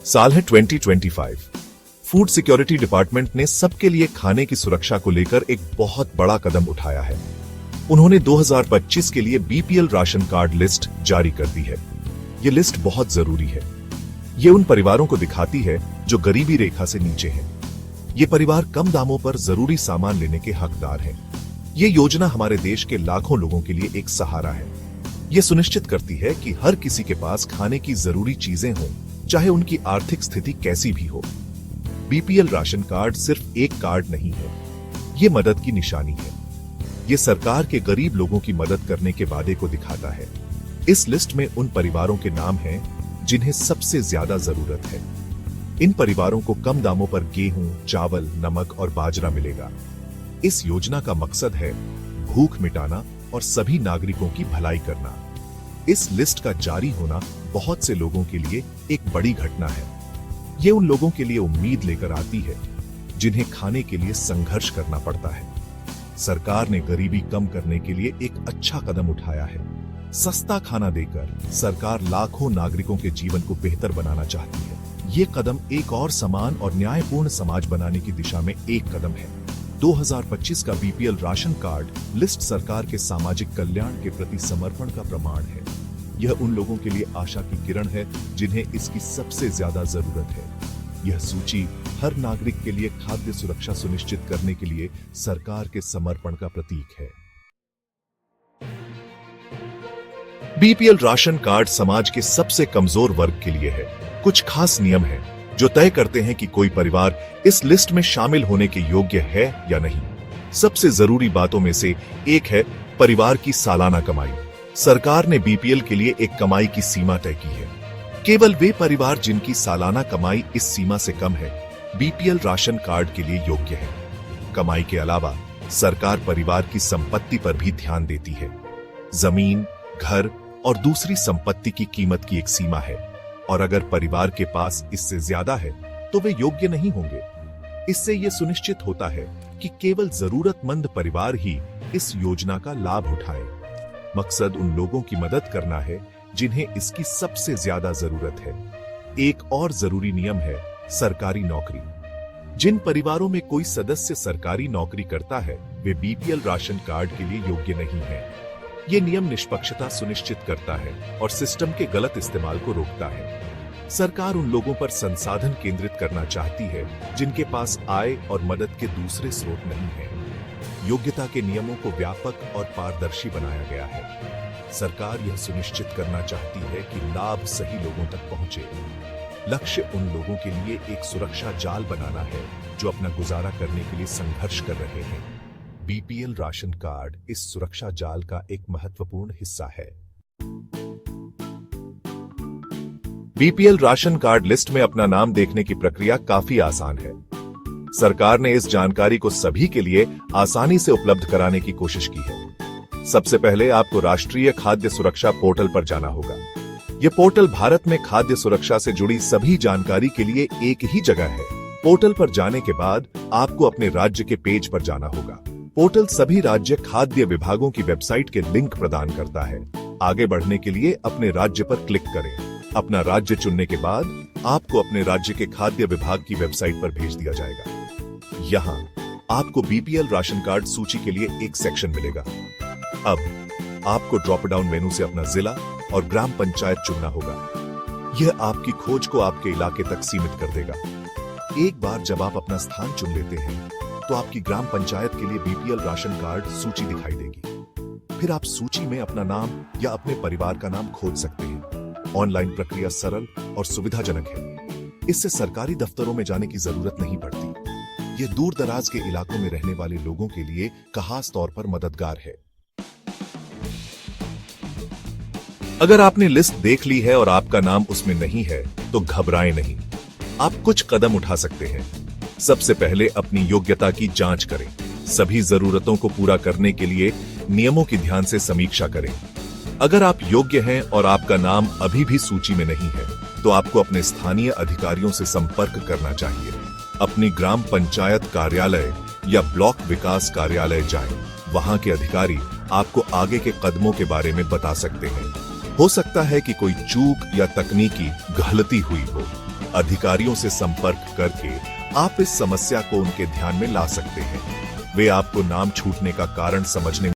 साल है 2025। Food security department ने सबके लिए खाने की सुरक्षा को लेकर एक बहुत बड़ा कदम उठाया है। उन्होंने 2025 के लिए बीपीएल राशन कार्ड लिस्ट जारी कर दी है। ये लिस्ट बहुत जरूरी है। ये उन परिवारों को दिखाती है जो गरीबी रेखा से नीचे हैं। ये परिवार कम दामों पर जरूरी सामान लेने के हकदार हैं। ये योजना हमारे देश के लाखों लोगों के लिए एक सहारा है। ये सुनिश्चित करती है कि हर किसी के पास खाने की जरूरी चीजें हों, चाहे उनकी आर्थिक स्थिति कैसी भी हो। बीपीएल राशन कार्ड सिर्फ एक कार्ड नहीं है, ये मदद की निशानी है। ये सरकार के गरीब लोगों की मदद करने के वादे को दिखाता है। इस लिस्ट में उन परिवारों के नाम हैं जिन्हें सबसे ज्यादा जरूरत है। इन परिवारों को कम दामों पर गेहूं, चावल, नमक और बाजरा मिलेगा। इस योजना का मकसद है भूख मिटाना और सभी नागरिकों की भलाई करना। इस लिस्ट का जारी होना बहुत से लोगों के लिए एक बड़ी घटना है। ये उन लोगों के लिए उम्मीद लेकर आती है जिन्हें खाने के लिए संघर्ष करना पड़ता है। सरकार ने गरीबी कम करने के लिए एक अच्छा कदम उठाया है। सस्ता खाना देकर सरकार लाखों नागरिकों के जीवन को बेहतर बनाना चाहती है। ये कदम एक और समान और न्यायपूर्ण समाज बनाने की दिशा में एक कदम है। 2025 का बीपीएल राशन कार्ड लिस्ट सरकार के सामाजिक कल्याण के प्रति समर्पण का प्रमाण है। यह उन लोगों के लिए आशा की किरण है जिन्हें इसकी सबसे ज्यादा जरूरत है। यह सूची हर नागरिक के लिए खाद्य सुरक्षा सुनिश्चित करने के लिए सरकार के समर्पण का प्रतीक है। बीपीएल राशन कार्ड समाज के सबसे कमजोर वर्ग के लिए है। कुछ खास नियम हैं जो तय करते हैं कि कोई परिवार इस लिस्ट में शामिल होने के योग्य है या नहीं। सबसे जरूरी बातों में से एक है परिवार की सालाना कमाई। सरकार ने बीपीएल के लिए एक कमाई की सीमा तय की है। केवल वे परिवार जिनकी सालाना कमाई इस सीमा से कम है, बीपीएल राशन कार्ड के लिए योग्य है। कमाई के अलावा सरकार परिवार की संपत्ति पर भी ध्यान देती है। जमीन, घर और दूसरी संपत्ति की कीमत की एक सीमा है, और अगर परिवार के पास इससे ज्यादा है तो वे योग्य नहीं होंगे। इससे यह सुनिश्चित होता है कि केवल जरूरतमंद परिवार ही इस योजना का लाभ उठाएं। मकसद उन लोगों की मदद करना है जिन्हें इसकी सबसे ज्यादा जरूरत है। एक और जरूरी नियम है सरकारी नौकरी। जिन परिवारों में कोई सदस्य सरकारी नौकरी करता है, वे बीपीएल राशन कार्ड के लिए योग्य नहीं है। ये नियम निष्पक्षता सुनिश्चित करता है और सिस्टम के गलत इस्तेमाल को रोकता है। सरकार उन लोगों पर संसाधन केंद्रित करना चाहती है जिनके पास आय और मदद के दूसरे स्रोत नहीं है। योग्यता के नियमों को व्यापक और पारदर्शी बनाया गया है। सरकार यह सुनिश्चित करना चाहती है कि लाभ सही लोगों तक पहुंचे। लक्ष्य उन लोगों के लिए एक सुरक्षा जाल बनाना है जो अपना गुजारा करने के लिए संघर्ष कर रहे हैं। बीपीएल राशन कार्ड इस सुरक्षा जाल का एक महत्वपूर्ण हिस्सा है। बीपीएल राशन कार्ड लिस्ट में अपना नाम देखने की प्रक्रिया काफी आसान है। सरकार ने इस जानकारी को सभी के लिए आसानी से उपलब्ध कराने की कोशिश की है। सबसे पहले आपको राष्ट्रीय खाद्य सुरक्षा पोर्टल पर जाना होगा। यह पोर्टल भारत में खाद्य सुरक्षा से जुड़ी सभी जानकारी के लिए एक ही जगह है। पोर्टल पर जाने के बाद आपको अपने राज्य के पेज पर जाना होगा। पोर्टल सभी राज्य खाद्य विभागों की वेबसाइट के लिंक प्रदान करता है। आगे बढ़ने के लिए अपने राज्य पर क्लिक करें। अपना राज्य चुनने के बाद आपको अपने राज्य के खाद्य विभाग की वेबसाइट पर भेज दिया जाएगा। यहाँ आपको बीपीएल राशन कार्ड सूची के लिए एक सेक्शन मिलेगा। अब आपको ड्रॉप डाउन मेनू से अपना जिला और ग्राम पंचायत चुनना होगा। यह आपकी खोज को आपके इलाके तक सीमित कर देगा। एक बार जब आप अपना स्थान चुन लेते हैं तो आपकी ग्राम पंचायत के लिए बीपीएल राशन कार्ड सूची दिखाई देगी। फिर आप सूची में अपना नाम या अपने परिवार का नाम खोज सकते हैं। ऑनलाइन प्रक्रिया सरल और सुविधाजनक है। इससे सरकारी दफ्तरों में जाने की जरूरत नहीं पड़ती। यह दूर दराज के इलाकों में रहने वाले लोगों के लिए खास तौर पर मददगार है। अगर आपने लिस्ट देख ली है और आपका नाम उसमें नहीं है तो घबराएं नहीं। आप कुछ कदम उठा सकते हैं। सबसे पहले अपनी योग्यता की जांच करें। सभी जरूरतों को पूरा करने के लिए नियमों की ध्यान से समीक्षा करें। अगर आप योग्य हैं और आपका नाम अभी भी सूची में नहीं है तो आपको अपने स्थानीय अधिकारियों से संपर्क करना चाहिए। अपनी ग्राम पंचायत कार्यालय या ब्लॉक विकास कार्यालय जाएं। वहां के अधिकारी आपको आगे के कदमों के बारे में बता सकते हैं। हो सकता है कि कोई चूक या तकनीकी गलती हुई हो। अधिकारियों से संपर्क करके आप इस समस्या को उनके ध्यान में ला सकते हैं। वे आपको नाम छूटने का कारण समझने